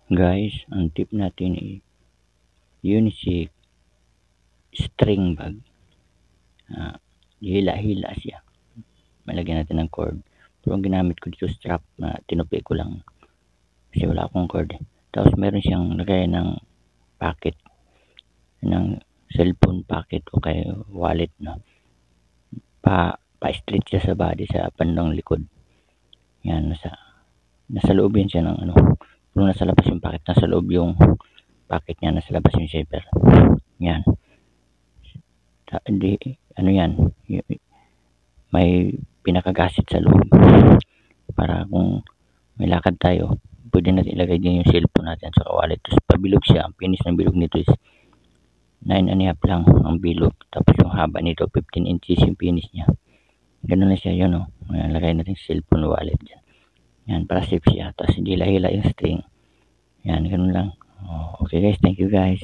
Guys, ang tip natin ay unisex string bag. Hila-hila siya. Malagyan natin ng cord. Pero ang ginamit ko dito strap na tinupi ko lang. Kasi wala akong cord. Tapos meron siyang lagayan ng packet. Ng cellphone packet o kaya wallet. No? Pa-straight siya sa body sa bandang likod. Yan, nasa loob yan siya ng ano. Pero nasa labas yung packet. Nasa loob yung packet niya. Nasa labas yung zipper. Yan. Hindi, ano yan, may pinakagasit sa loob para kung may lakad tayo, pwede natin ilagay din yung cellphone natin sa wallet. Tapos pabilog siya, ang finish ng bilog nito is 9.5 lang ang bilog, tapos yung haba nito 15 inches yung finish niya. Ganun na siya, yun o. Lagay natin cellphone wallet dyan. Yan, para safe siya. Tapos hindi hila-hila yung string. Yan, ganun lang. Okay guys, thank you guys.